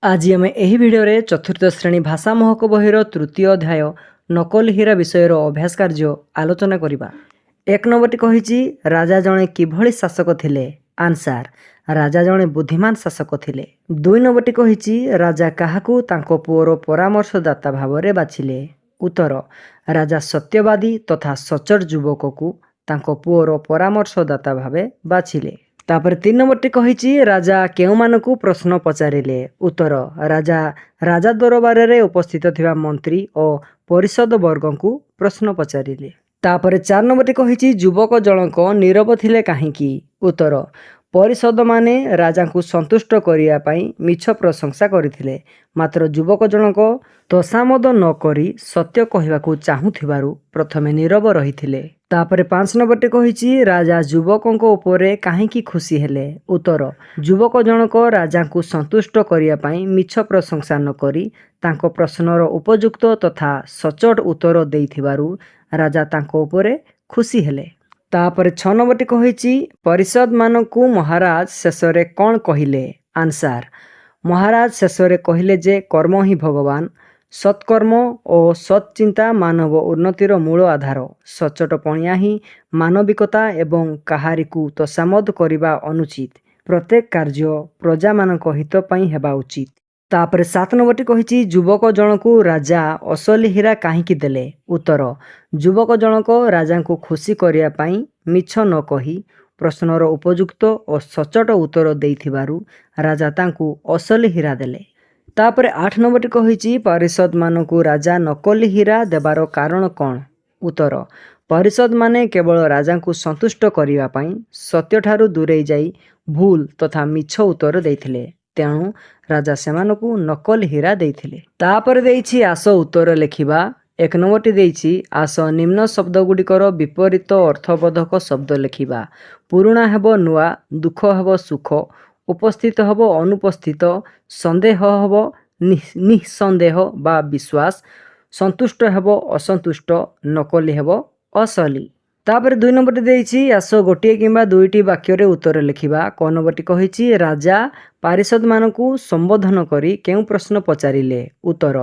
आज आम यही भिडियो चतुर्थ श्रेणी भाषा महक बहिर तृतीय अध्याय नकल हीरा विषय अभ्यास कार्य आलोचना करवा। एक नंबरटी कही राजा जड़े किभली शासक थिले। आंसर राजा जड़े बुद्धिमान शासक थिले। दुई नंबरटी कही राजा काहाकू तांको पुओर परामर्शदाता भाव में बाछिले। उत्तर राजा सत्यवादी तथा सचोट युवक को तांको पुओर परामर्शदाता भाव बाछिले। तापर तीन नंबरटी कही राजा केउ मानकू प्रश्न पचारिले। उत्तर राजा राजा दरबार रे उपस्थित थिबा मंत्री और परिषद वर्ग को प्रश्न पचारिले। तापर चार नंबरटी कही युवक जनक नीरव थिले काहींकी। उत्तर परिषद माने राजा को संतुष्ट करिया पई मिछ प्रशंसा करथिले, मात्र युवक जनक तोषामद न करी सत्य कहवाकू चाहूथिबारु प्रथमे नीरव रहिथिले। तापर पांच नंबरटी कही राजा युवकों उपरे काहींकी खुशी हेले। उत्तर युवक जनक राजा को संतुष्ट करिया पई मिछ प्रशंसा न करी तांको प्रश्नर उपयुक्त तथा सचोट उत्तर देइथिबारु राजा तांको उपरे खुशी हेले। तापर 6 नंबरटी कही परिषद मानकू महाराज शेषरे कौन कहिले। आंसर महाराज शेषरे कहिले जे कर्म ही भगवान, सत्कर्म और सच्चिंता मानव उन्नतिर मूल आधार, सचोट पणिया ही मानविकता एवं काहारिकू तोषामद करिबा अनुचित, प्रत्येक कार्य प्रजा मानक हित पई हेबा उचित। तापर 7 नंबरटी कही युवक जनकू राजा असली हीरा काहींकी देले। उत्तर युवक जनक राजा को खुशी करिया पई मिछ न कही प्रश्नर उपयुक्त और सचोट उत्तर देइथिबारु राजा तांकू असली हीरा देले। तापर 8 नंबरटी कही परिषद मानकू राजा नकली हीरा देबार कारण कौन। उत्तर परिषद माने केवल राजा को संतुष्ट करिया पई सत्य ठारू दूरेई जाई भूल तथा मिछ उत्तर देइथिले, तेणु राजा सेमानकू नकल हीरा देइथिले। तापर देइछि आस उत्तर लेखिबा। एक नंबरटी देइछि आस निम्न शब्द गुड़िकर विपरीत अर्थबोधक शब्द लेखिबा। पुराणा हेबो नुआ, दुख हेबो सुख, उपस्थित हेबो अनुपस्थित, संदेह हेबो निसंदेह बा विश्वास, संतुष्ट हेबो असंतुष्ट, नकली हेबो असली। तापर 2 नंबरटी देइछि आस गोटे किंबा दुईटी वाक्य रे उत्तर लिखिबा। क नंबरटी कहिछि राजा पारिषद मानकू संबोधन करी केउ प्रश्न पचारिले। उत्तर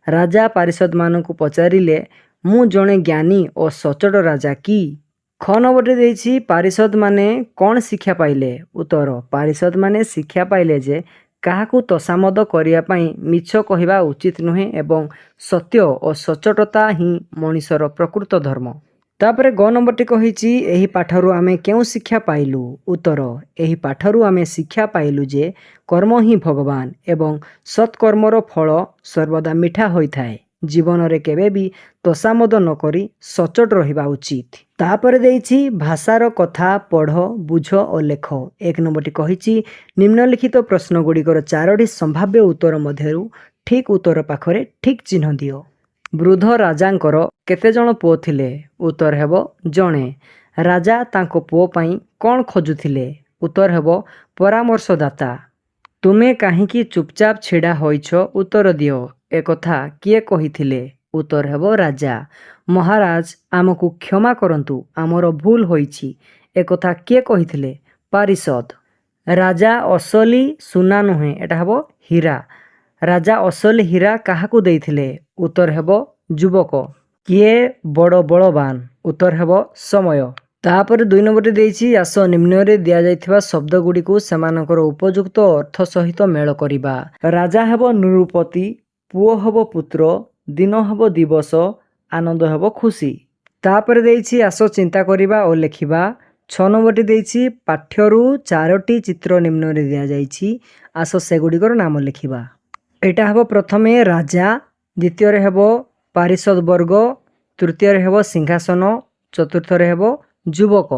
राजा पारिषद मानकू पचारिले मु जणे ज्ञानी और सचोट राजा की। ख नंबरटी देइछि पारिषद माने कौन शिक्षा पाइले। उत्तर पारिषद माने शिक्षा पाइले जे काहाकू तोषामद करिया पई मिछ कहिबा उचित नुहे एवं सत्य और सचोटता ही मनीषर प्रकृत धर्म। तापर ग नंबरटी कही एही पाठरू आमे केउ शिक्षा पाइलु। उत्तर एही पाठरू आमे शिक्षा पाइलु जे कर्म ही भगवान एवं सत्कर्मर फल सर्वदा मिठा होइथाए, जीवन रे केबे भी तोषामद न करी सचोट रहिबा उचित। तापर देइछि भाषार कथा पढ़ बुझ और लेख। एक नंबरटी कही निम्नलिखित प्रश्न गुड़िकर 4टी संभाव्य उत्तर मध्यरु ठीक उत्तर पाखरे ठीक चिन्ह दियो। वृद्ध राजांकर केते जण पुओ थिले। उत्तर हेबो जणे। राजा तांको पुओ पई कौन खोजुथिले। उत्तर हेबो परामर्शदाता। तुमे काहींकी चुपचाप छिड़ा होइछ, उत्तर दियो। ए कथा किए कहिथिले। उत्तर हेबो राजा। महाराज आमको क्षमा करंतु, आमर भूल होइछि, ए कथा किए कहिथिले। पारिषद। राजा असली सुना नुहे, एटा हेबो हीरा। राजा असली हीरा काहाकू देइथिले। उत्तर हेबो युवक। किए बड़ बलवान। उत्तर हेबो समय। तापर 2 नंबरटी देइछि आस निम्न रे दिया जाइथिबा शब्द गुड़िकू सेमानकर उपयुक्त अर्थ सहित मेल करिबा। राजा हेबो निरूपति, पुओ हेबो पुत्र, दिन हेबो दिवस, आनंद हेबो खुशी। तापर देइछि आस चिंता करिबा और लेखिबा। 6 नंबरटी देइछि पाठ्यरू 4टी चित्र निम्न रे दिया जाइछि, आस सेगुड़िकर नाम लेखिबा। एटा हेबो प्रथमे राजा, द्वितीय रे हेबो पारिषद वर्ग, तृतीय रे हेबो सिंहासन, चतुर्थ रे हेबो युवक।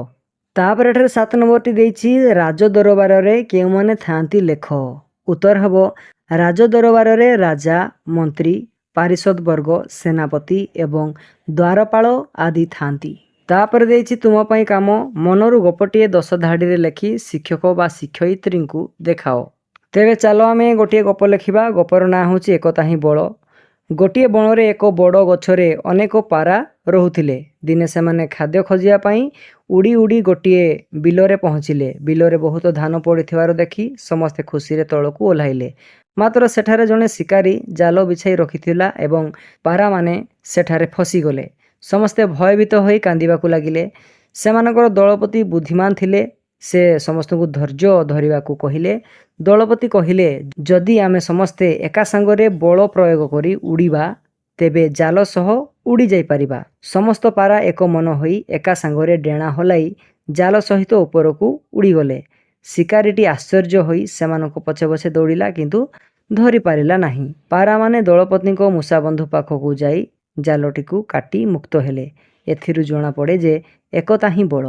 तापर एठारे 7 नंबरटी देइछि राज दरबार रे केउ माने थांती लेख। उत्तर हेबो राज दरबार रे राजा, मंत्री, पारिषद वर्ग, सेनापति एवं द्वारपाल आदि थांती। तापर देइछि तुम पई काम मनरु गपटिए 10 धाड़ी रे लेखि शिक्षक बा शिक्षयित्री को देखाओ। तेबे चलो आमे गोटे गप लेखिबा। गपर ना होछि एकता ही बळ। गोटे बणरे एक बड़ गछरे अनेक पारा रहुथिले। दिने सेमाने खाद्य खोजिया पई उड़ी उड़ी गोटे बिलरे पहुँचिले। बिलरे बहुत धान पड़िथिबार देखि समस्ते खुशी रे तळकू ओह्लाइले। ମାତ୍ର ସେଠାରେ ଜଣେ ଶିକାରୀ ଜାଲ ବିଛାଇ ରଖିଥିଲା ଏବଂ ପାରାମାନେ ସେଠାରେ ଫସିଗଲେ। ସମସ୍ତେ ଭୟଭୀତ ହୋଇ କାନ୍ଦିବାକୁ ଲାଗିଲେ। ସେମାନଙ୍କର ଦଳପତି ବୁଦ୍ଧିମାନ ଥିଲେ। ସେ ସମସ୍ତଙ୍କୁ ଧୈର୍ଯ୍ୟ ଧରିବାକୁ କହିଲେ। ଦଳପତି କହିଲେ, ଯଦି ଆମେ ସମସ୍ତେ ଏକା ସାଙ୍ଗରେ ବଳ ପ୍ରୟୋଗ କରି ଉଡ଼ିବା ତେବେ ଜାଲ ସହ ଉଡ଼ି ଯାଇପାରିବା। ସମସ୍ତ ପାରା ଏକ ମନ ହୋଇ ଏକା ସାଙ୍ଗରେ ଡେଣା ହଲାଇ ଜାଲ ସହିତ ଉପରକୁ ଉଡ଼ିଗଲେ। ଶିକାରୀଟି ଆଶ୍ଚର୍ଯ୍ୟ ହୋଇ ସେମାନଙ୍କ ପଛେ ପଛେ ଦୌଡ଼ିଲା, କିନ୍ତୁ ଧରିପାରିଲା ନାହିଁ। ପାରାମାନେ ଦଳପତିଙ୍କ ମୂଷାବନ୍ଧୁ ପାଖକୁ ଯାଇ ଜାଲଟିକୁ କାଟି ମୁକ୍ତ ହେଲେ। ଏଥିରୁ ଜଣାପଡ଼େ ଯେ ଏକତା ହିଁ ବଳ।